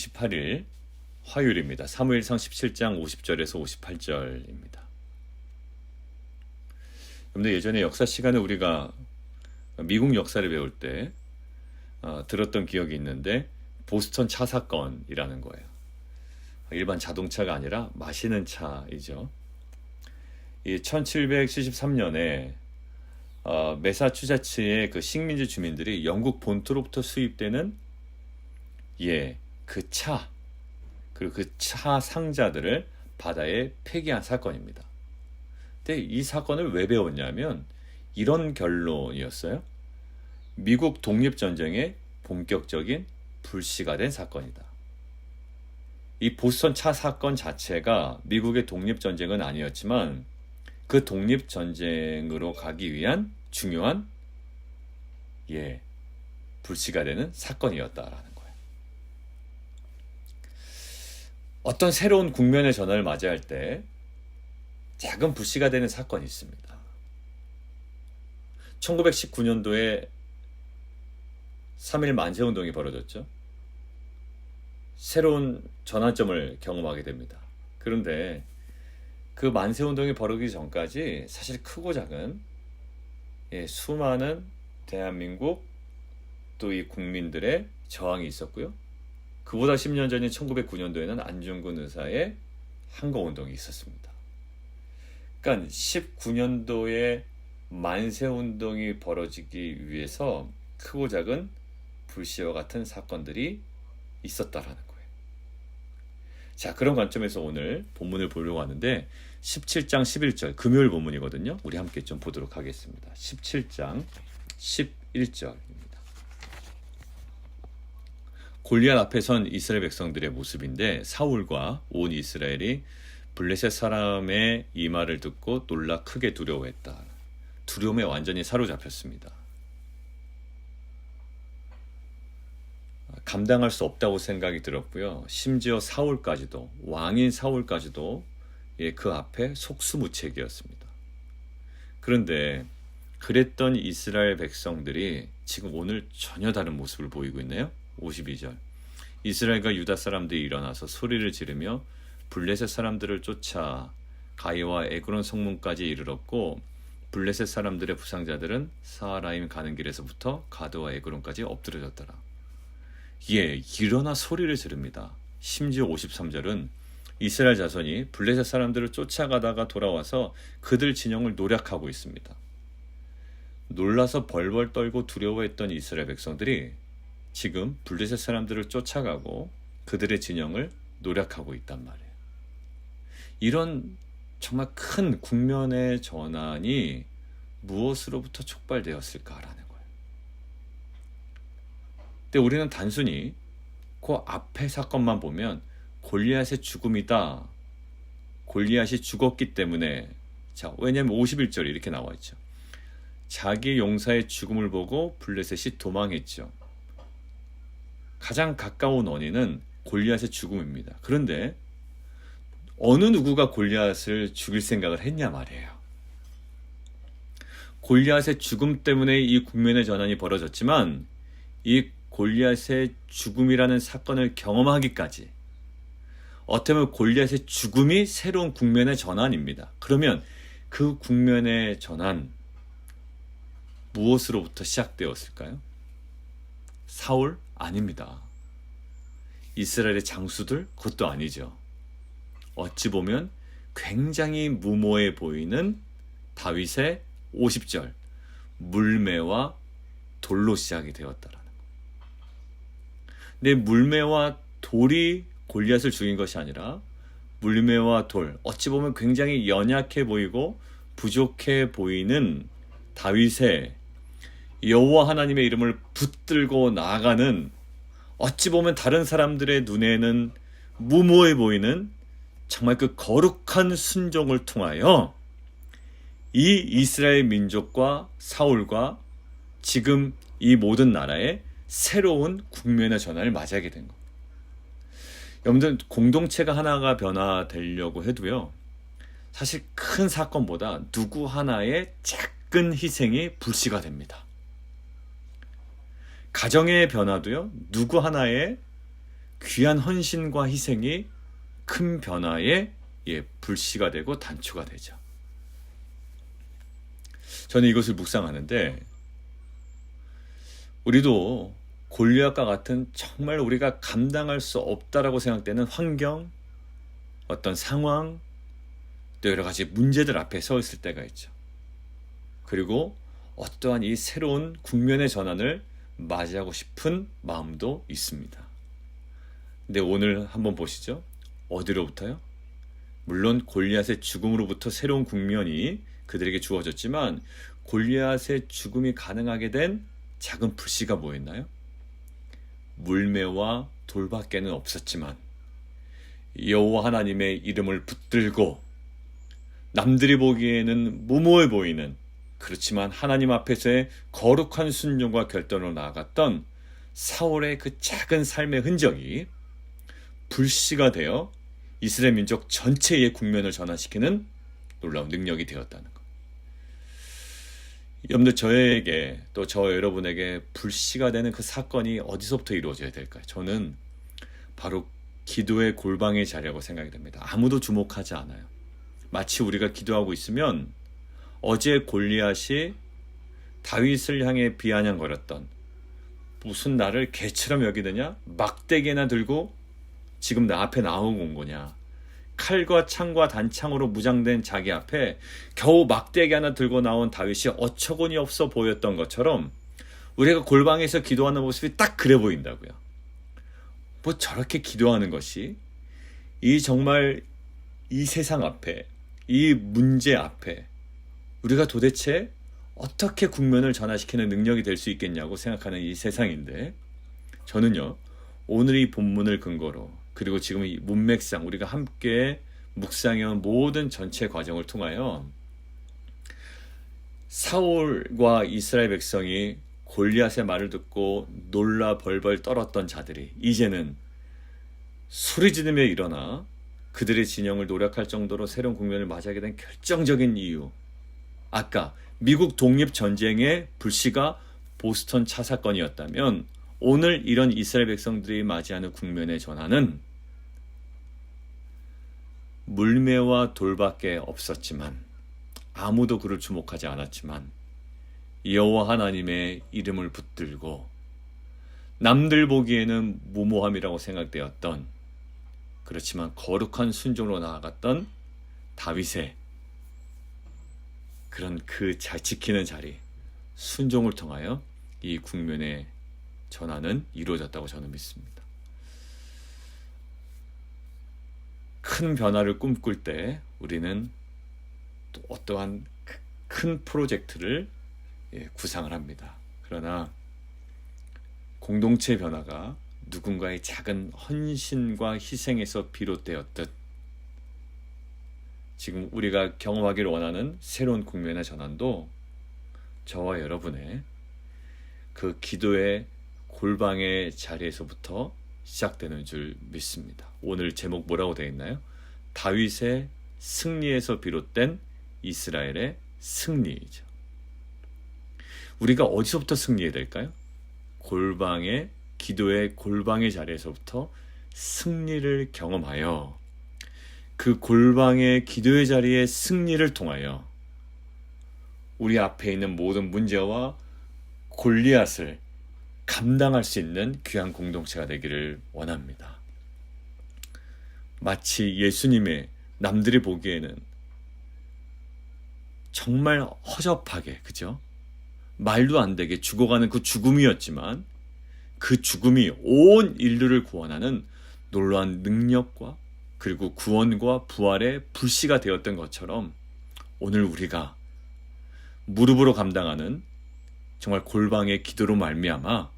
28일 화요일입니다. 사무엘상 17장 50절에서 58절입니다. 여러분들 예전에 역사 시간에 우리가 미국 역사를 배울 때 들었던 기억이 있는데 보스턴 차 사건이라는 거예요. 일반 자동차가 아니라 마시는 차이죠. 이 1773년에 매사추세츠의 그 식민지 주민들이 영국 본토로부터 수입되는 그 차, 그리고 그 차 상자들을 바다에 폐기한 사건입니다. 근데 이 사건을 왜 배웠냐면 이런 결론이었어요. 미국 독립전쟁의 본격적인 불씨가 된 사건이다. 이 보스턴 차 사건 자체가 미국의 독립전쟁은 아니었지만 그 독립전쟁으로 가기 위한 중요한 불씨가 되는 사건이었다라는 거예요. 어떤 새로운 국면의 전환을 맞이할 때 작은 불씨가 되는 사건이 있습니다. 1919년도에 3.1 만세운동이 벌어졌죠. 새로운 전환점을 경험하게 됩니다. 그런데 그 만세운동이 벌어지기 전까지 사실 크고 작은 수많은 대한민국 또 이 국민들의 저항이 있었고요. 그보다 10년 전인 1909년도에는 안중근 의사의 항거운동이 있었습니다. 그러니까 19년도에 만세운동이 벌어지기 위해서 크고 작은 불씨와 같은 사건들이 있었다라는 거예요. 자, 그런 관점에서 오늘 본문을 보려고 하는데 17장 11절 금요일 본문이거든요. 우리 함께 좀 보도록 하겠습니다. 17장 11절입니다. 골리앗 앞에 선 이스라엘 백성들의 모습인데 사울과 온 이스라엘이 블레셋 사람의 이 말을 듣고 놀라 크게 두려워했다. 두려움에 완전히 사로잡혔습니다. 감당할 수 없다고 생각이 들었고요. 심지어 사울까지도, 왕인 사울까지도 그 앞에 속수무책이었습니다. 그런데 그랬던 이스라엘 백성들이 지금 오늘 전혀 다른 모습을 보이고 있네요. 52절. 이스라엘과 유다 사람들이 일어나서 소리를 지르며 블레셋 사람들을 쫓아 가이와 에그론 성문까지 이르렀고 블레셋 사람들의 부상자들은 사하라임 가는 길에서부터 가드와 에그론까지 엎드려졌더라. 일어나 소리를 지릅니다. 심지어 53절은 이스라엘 자손이 블레셋 사람들을 쫓아가다가 돌아와서 그들 진영을 노략하고 있습니다. 놀라서 벌벌 떨고 두려워했던 이스라엘 백성들이 지금 블레셋 사람들을 쫓아가고 그들의 진영을 노략하고 있단 말이에요. 이런 정말 큰 국면의 전환이 무엇으로부터 촉발되었을까라는 거예요. 근데 우리는 단순히 그 앞의 사건만 보면 골리앗의 죽음이다. 골리앗이 죽었기 때문에 왜냐하면 51절이 이렇게 나와 있죠. 자기 용사의 죽음을 보고 블레셋이 도망했죠. 가장 가까운 원인은 골리앗의 죽음입니다. 그런데 어느 누구가 골리앗을 죽일 생각을 했냐 말이에요. 골리앗의 죽음 때문에 이 국면의 전환이 벌어졌지만 이 골리앗의 죽음이라는 사건을 경험하기까지 어떻게 보면 골리앗의 죽음이 새로운 국면의 전환입니다. 그러면 그 국면의 전환 무엇으로부터 시작되었을까요? 사울? 아닙니다. 이스라엘의 장수들? 그것도 아니죠. 어찌 보면 굉장히 무모해 보이는 다윗의 50절 물매와 돌로 시작이 되었다라는 거. 근데 물매와 돌이 골리앗을 죽인 것이 아니라 물매와 돌, 어찌 보면 굉장히 연약해 보이고 부족해 보이는 다윗의 여호와 하나님의 이름을 붙들고 나아가는 어찌 보면 다른 사람들의 눈에는 무모해 보이는 정말 그 거룩한 순종을 통하여 이 이스라엘 민족과 사울과 지금 이 모든 나라의 새로운 국면의 전환을 맞이하게 된 겁니다. 여러분들 공동체가 하나가 변화되려고 해도요. 사실 큰 사건보다 누구 하나의 작은 희생이 불씨가 됩니다. 가정의 변화도요. 누구 하나의 귀한 헌신과 희생이 큰 변화의 불씨가 되고 단초가 되죠. 저는 이것을 묵상하는데 우리도 골리앗과 같은 정말 우리가 감당할 수 없다라고 생각되는 환경, 어떤 상황, 또 여러 가지 문제들 앞에 서 있을 때가 있죠. 그리고 어떠한 이 새로운 국면의 전환을 맞이하고 싶은 마음도 있습니다. 근데 오늘 한번 보시죠. 어디로부터요? 물론 골리앗의 죽음으로부터 새로운 국면이 그들에게 주어졌지만 골리앗의 죽음이 가능하게 된 작은 불씨가 뭐였나요? 물매와 돌밖에는 없었지만 여호와 하나님의 이름을 붙들고 남들이 보기에는 무모해 보이는, 그렇지만 하나님 앞에서의 거룩한 순종과 결단으로 나아갔던 사울의 그 작은 삶의 흔적이 불씨가 되어 이스라엘 민족 전체의 국면을 전환시키는 놀라운 능력이 되었다는 것. 여러분들, 저에게 또 저 여러분에게 불씨가 되는 그 사건이 어디서부터 이루어져야 될까요? 저는 바로 기도의 골방의 자리라고 생각이 됩니다. 아무도 주목하지 않아요. 마치 우리가 기도하고 있으면 어제 골리앗이 다윗을 향해 비아냥거렸던, 무슨 나를 개처럼 여기느냐? 막대기나 들고 지금 나 앞에 나오고 온 거냐? 칼과 창과 단창으로 무장된 자기 앞에 겨우 막대기 하나 들고 나온 다윗이 어처구니 없어 보였던 것처럼 우리가 골방에서 기도하는 모습이 딱 그래 보인다고요. 뭐 저렇게 기도하는 것이 정말 이 세상 앞에, 이 문제 앞에 우리가 도대체 어떻게 국면을 전환시키는 능력이 될 수 있겠냐고 생각하는 이 세상인데, 저는요, 오늘 이 본문을 근거로, 그리고 지금 이 문맥상 우리가 함께 묵상해온 모든 전체 과정을 통하여 사울과 이스라엘 백성이 골리앗의 말을 듣고 놀라 벌벌 떨었던 자들이 이제는 소리 지르며 일어나 그들의 진영을 노력할 정도로 새로운 국면을 맞이하게 된 결정적인 이유, 아까 미국 독립전쟁의 불씨가 보스턴 차 사건이었다면 오늘 이런 이스라엘 백성들이 맞이하는 국면의 전환은 물매와 돌밖에 없었지만, 아무도 그를 주목하지 않았지만 여호와 하나님의 이름을 붙들고 남들 보기에는 무모함이라고 생각되었던, 그렇지만 거룩한 순종으로 나아갔던 다윗의 그런 그 잘 지키는 자리, 순종을 통하여 이 국면의 전환은 이루어졌다고 저는 믿습니다. 큰 변화를 꿈꿀 때 우리는 또 어떠한 큰 프로젝트를 구상을 합니다. 그러나 공동체 변화가 누군가의 작은 헌신과 희생에서 비롯되었듯 지금 우리가 경험하기를 원하는 새로운 국면의 전환도 저와 여러분의 그 기도의 골방의 자리에서부터 시작되는 줄 믿습니다. 오늘 제목 뭐라고 되어 있나요? 다윗의 승리에서 비롯된 이스라엘의 승리이죠. 우리가 어디서부터 승리해야 될까요? 골방의, 기도의 골방의 자리에서부터 승리를 경험하여 그 골방의 기도의 자리의 승리를 통하여 우리 앞에 있는 모든 문제와 골리앗을 감당할 수 있는 귀한 공동체가 되기를 원합니다. 마치 예수님의 남들이 보기에는 정말 허접하게, 그죠? 말도 안 되게 죽어가는 그 죽음이었지만 그 죽음이 온 인류를 구원하는 놀라운 능력과 그리고 구원과 부활의 불씨가 되었던 것처럼 오늘 우리가 무릎으로 감당하는 정말 골방의 기도로 말미암아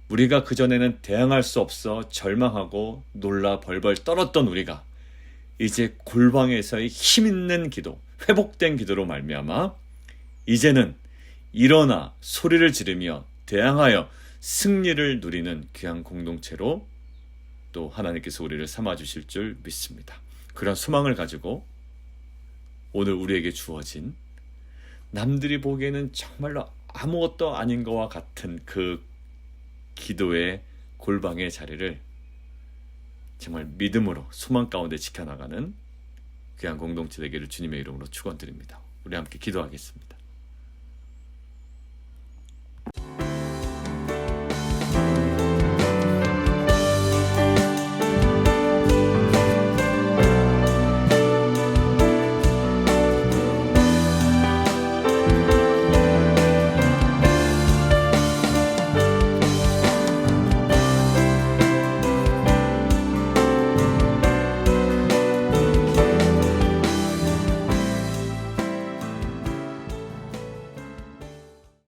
우리가 그전에는 대항할 수 없어 절망하고 놀라 벌벌 떨었던 우리가 이제 골방에서의 힘있는 기도, 회복된 기도로 말미암아 이제는 일어나 소리를 지르며 대항하여 승리를 누리는 귀한 공동체로 또 하나님께서 우리를 삼아주실 줄 믿습니다. 그런 소망을 가지고 오늘 우리에게 주어진 남들이 보기에는 정말로 아무것도 아닌 것과 같은 그 기도의 골방의 자리를 정말 믿음으로 소망 가운데 지켜나가는 귀한 공동체 되기를 주님의 이름으로 축원드립니다. 우리 함께 기도하겠습니다.